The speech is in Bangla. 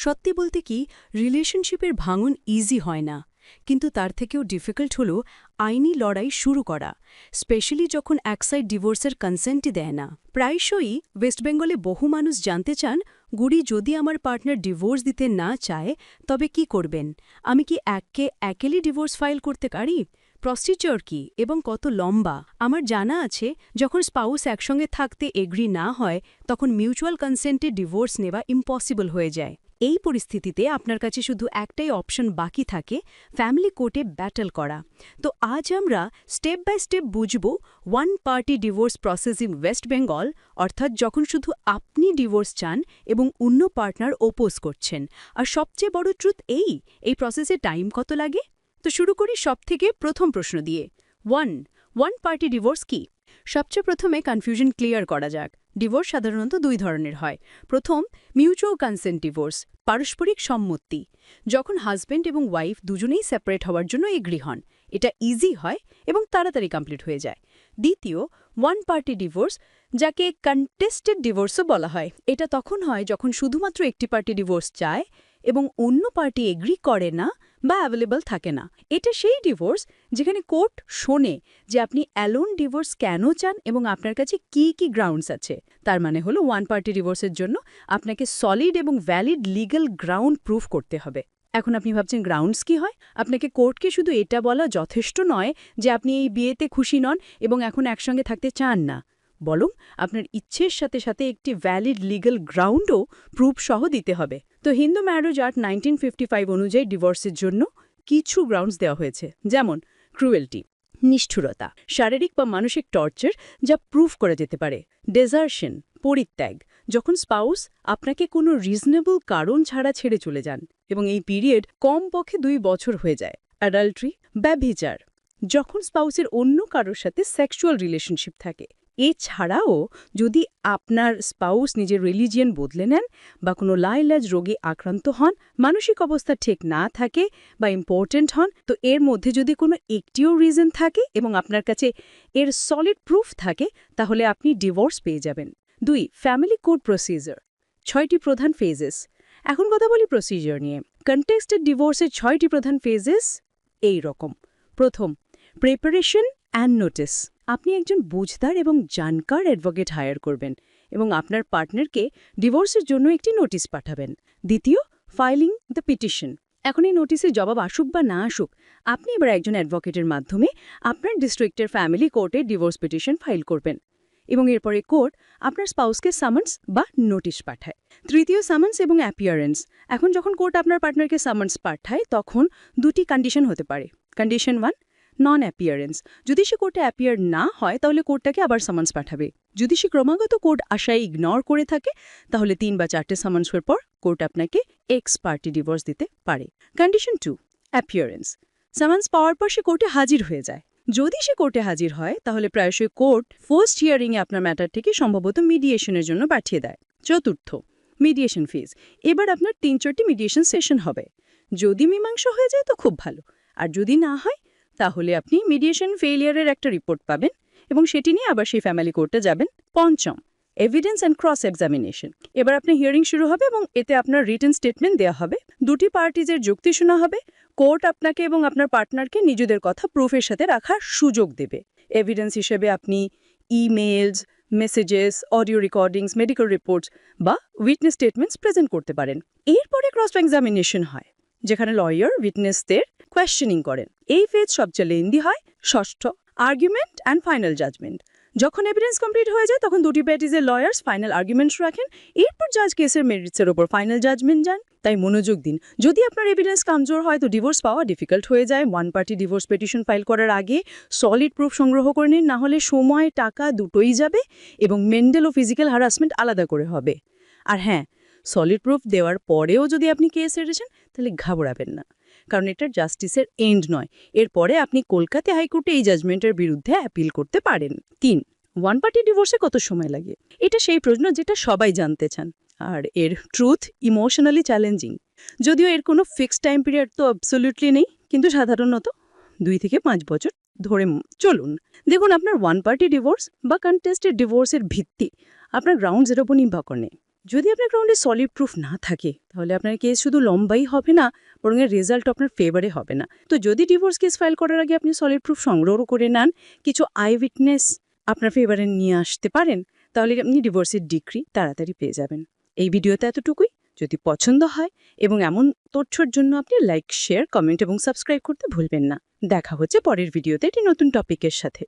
সত্যি বলতে কি রিলেশনশিপের ভাঙন ইজি হয় না, কিন্তু তার থেকেও ডিফিকাল্ট হল আইনি লড়াই শুরু করা, স্পেশালি যখন এক সাইড ডিভোর্সের কনসেন্টই দেয় না। প্রায়শই ওয়েস্টবেঙ্গলে বহু মানুষ জানতে চান, গুড়ি যদি আমার পার্টনার ডিভোর্স দিতে না চায় তবে কি করবেন, আমি কি একেলি ডিভোর্স ফাইল করতে পারি, প্রসিডিওর কি এবং কত লম্বা। আমার জানা আছে যখন স্পাউস একসঙ্গে থাকতে এগ্রি না হয় তখন মিউচুয়াল কনসেন্টে ডিভোর্স নেওয়া ইম্পসিবল হয়ে যায়। এই পরিস্থিতিতে আপনার কাছে শুধু একটাই অপশন বাকি থাকে, ফ্যামিলি কোর্টে ব্যাটল করা। তো আজ আমরা স্টেপ বাই স্টেপ বুঝব one party divorce process in West Bengal, অর্থাৎ যখন শুধু আপনি ডিভোর্স চান এবং অন্য পার্টনার ওপোজ করছেন। আর সবচেয়ে বড় ট্রুথ এই প্রসেসে টাইম কত লাগে। তো শুরু করি সবথেকে প্রথম প্রশ্ন দিয়ে, ওয়ান পার্টি ডিভোর্স কি। সবচেয়ে প্রথমে কনফিউশন ক্লিয়ার করা যাক। ডিভোর্স সাধারণত দুই ধরনের হয়। প্রথম, মিউচুয়াল কনসেন্ট ডিভোর্স, পারস্পরিক সম্মতি, যখন হাজব্যান্ড এবং ওয়াইফ দুজনেই সেপারেট হওয়ার জন্য এগ্রি হন। এটা ইজি হয় এবং তাড়াতাড়ি কমপ্লিট হয়ে যায়। দ্বিতীয়, ওয়ান পার্টি ডিভোর্স, যাকে কন্টেস্টেড ডিভোর্সও বলা হয়। এটা তখন হয় যখন শুধুমাত্র একটি পার্টি ডিভোর্স চায় এবং অন্য পার্টি এগ্রি করে না বা অ্যাভেলেবল থাকে না। এটা সেই ডিভোর্স যেখানে কোর্ট শোনে যে আপনি অ্যালোন ডিভোর্স কেন চান এবং আপনার কাছে কি কি গ্রাউন্ডস আছে। তার মানে হলো ওয়ান পার্টি ডিভোর্সের জন্য আপনাকে সলিড এবং ভ্যালিড লিগ্যাল গ্রাউন্ড প্রুফ করতে হবে। এখন আপনি ভাবছেন গ্রাউন্ডস কি হয়। আপনাকে কোর্টকে শুধু এটা বলা যথেষ্ট নয় যে আপনি এই বিয়েতে খুশি নন এবং এখন একসঙ্গে থাকতে চান না, বরং আপনার ইচ্ছের সাথে সাথে একটি ভ্যালিড লিগ্যাল গ্রাউন্ডও প্রুফ সহ দিতে হবে। তো হিন্দু ম্যারেজ অ্যাক্ট 1955 অনুযায়ী ডিভোর্সের জন্য কিছু গ্রাউন্ডস দেওয়া হয়েছে, যেমন ক্রুয়েলটি, নিষ্ঠুরতা, শারীরিক বা মানসিক টর্চার যা প্রুফ করা যেতে পারে, ডেজার্শন, পরিত্যাগ, যখন স্পাউস আপনাকে কোনো রিজনেবল কারণ ছাড়া ছেড়ে চলে যান এবং এই পিরিয়ড কমপক্ষে 2 বছর হয়ে যায়, অ্যাডাল্ট্রি, ব্যভিচার, যখন স্পাউসের অন্য কারোর সাথে সেক্সুয়াল রিলেশনশিপ থাকে। এছাড়াও যদি আপনার স্পাউস নিজের রিলিজিয়ন বদলে নেন বা কোনো লাইলাজ রোগে আক্রান্ত হন, মানসিক অবস্থা ঠিক না থাকে বা ইম্পর্টেন্ট হন, তো এর মধ্যে যদি কোনো একটিও রিজন থাকে এবং আপনার কাছে এর সলিড প্রুফ থাকে, তাহলে আপনি ডিভোর্স পেয়ে যাবেন। 2, ফ্যামিলি কোর্ট প্রসিজার, 6টি প্রধান ফেজেস। এখন কথা বলি প্রসিজার নিয়ে। কন্টেস্টেড ডিভোর্সের 6টি প্রধান ফেজেস এই রকম। প্রথম, প্রিপারেশন অ্যান্ড নোটিস। আপনি একজন বুঝদার এবং জানকার অ্যাডভোকেট হায়ার করবেন এবং আপনার পার্টনারকে ডিভোর্সের জন্য একটি নোটিশ পাঠাবেন। দ্বিতীয়, ফাইলিং দ্য পিটিশন। এখন এই নোটিশে জবাব আসুক বা না আসুক, আপনি এবার একজন অ্যাডভোকেটের মাধ্যমে আপনার ডিস্ট্রিক্টের ফ্যামিলি কোর্টে ডিভোর্স পিটিশন ফাইল করবেন এবং এরপরে কোর্ট আপনার স্পাউসকে সামান্স বা নোটিশ পাঠায়। তৃতীয়, সামান্স এবং অ্যাপিয়ারেন্স। এখন যখন কোর্ট আপনার পার্টনারকে সামান্স পাঠায় তখন 2টি কন্ডিশন হতে পারে। কন্ডিশন 1, নন অ্যাপিয়ারেন্স। যদি সে কোর্টে অ্যাপিয়ার না হয় তাহলে কোর্টটাকে আবার সামান্স পাঠাবে। যদি সে ক্রমাগত কোর্ট আশায় ইগনোর করে থাকে তাহলে 3 বা 4টে সামান্সের পর কোর্ট আপনাকে এক্স পার্টি ডিভোর্স দিতে পারে। Condition 2, appearance. সামান্স পাওয়ার পর সে কোর্টে হাজির হয়ে যায়। যদি সে কোর্টে হাজির হয় তাহলে প্রায়শই কোর্ট ফার্স্ট হিয়ারিংয়ে আপনার ম্যাটারটিকে সম্ভবত মিডিয়েশনের জন্য পাঠিয়ে দেয়। চতুর্থ, মিডিয়েশন ফিজ। এবার আপনার 3-4টি মিডিয়েশন সেশন হবে। যদি মীমাংসা হয়ে যায় তো খুব ভালো, আর যদি না হয় তাহলে আপনি মিডিয়েশন ফেইলিয়ারের একটা রিপোর্ট পাবেন এবং সেটি নিয়ে আবার সেই ফ্যামিলি কোর্টে যাবেন। পঞ্চম, এভিডেন্স অ্যান্ড ক্রস এক্সামিনেশন। এবার আপনার হিয়ারিং শুরু হবে এবং এতে আপনার রিটেন স্টেটমেন্ট দেওয়া হবে। 2টি পার্টিজের যুক্তি শোনা হবে। কোর্ট আপনাকে এবং আপনার পার্টনারকে নিজেদের কথা প্রুফের সাথে রাখার সুযোগ দেবে। এভিডেন্স হিসেবে আপনি emails, messages, audio recordings, medical reports বা উইটনেস স্টেটমেন্টস প্রেজেন্ট করতে পারেন। এরপরে ক্রস এক্সামিনেশন হয়, যেখানে লয়ার উইটনেসদের কোয়েশ্চেনিং করেন। এই ফেজ সবচেয়ে লেন্দি হয়। ষষ্ঠ, আর্গুমেন্ট অ্যান্ড ফাইনাল জাজমেন্ট। যখন এভিডেন্স কমপ্লিট হয়ে যায় তখন 2টি পার্টিজের লয়ার্স ফাইনাল আর্গুমেন্টস রাখেন। এরপর জাজ কেসের মেরিটসের ওপর ফাইনাল জাজমেন্ট যান। তাই মনোযোগ দিন। যদি আপনার এভিডেন্স কমজোর হয় তো ডিভোর্স পাওয়া ডিফিকাল্ট হয়ে যায়। One party divorce petition file করার আগে সলিড প্রুফ সংগ্রহ করে নিন, না হলে সময় টাকা দুটোই যাবে এবং মেন্টাল ও ফিজিক্যাল হ্যারাসমেন্ট আলাদা করে হবে। আর হ্যাঁ, সলিড প্রুফ দেওয়ার পরেও যদি আপনি কেস হেরেছেন তাহলে ঘাবড়াবেন না, কারণ এটা জাস্টিসের এন্ড নয়। এরপরে আপনি কলকাতা হাইকোর্টে এই জাজমেন্টের বিরুদ্ধে অ্যাপিল করতে পারেন। 3, ওয়ান পার্টি ডিভোর্সে কত সময় লাগে। এটা সেই প্রশ্ন যেটা সবাই জানতে চান, আর এর ট্রুথ ইমোশনালি চ্যালেঞ্জিং। যদিও এর কোনো ফিক্সড টাইম পিরিয়ড তো অ্যাবসলিউটলি নেই, কিন্তু সাধারণত 2 থেকে 5 বছর ধরে চলুন। দেখুন, আপনার ওয়ান পার্টি ডিভোর্স বা কন্টেস্টেড ডিভোর্সের ভিত্তি আপনার গ্রাউন্ডসের ওপর নির্ভর করে। যদি আপনার গ্রাউন্ডে সলিড প্রুফ না থাকে তাহলে আপনার কেস শুধু লম্বাই হবে না, বরং এর রেজাল্ট আপনার ফেভারে হবে না। তো যদি ডিভোর্স কেস ফাইল করার আগে আপনি সলিড প্রুফ সংগ্রহ করে নেন, কিছু আই উইটনেস আপনার ফেভারে নিয়ে আসতে পারেন, তাহলে আপনি ডিভোর্সের ডিক্রি তাড়াতাড়ি পেয়ে যাবেন। এই ভিডিওতে এতটুকুই। যদি পছন্দ হয় এবং এমন তথ্যর জন্য আপনি লাইক, শেয়ার, কমেন্ট এবং সাবস্ক্রাইব করতে ভুলবেন না। দেখা হচ্ছে পরের ভিডিওতে একটি নতুন টপিকের সাথে।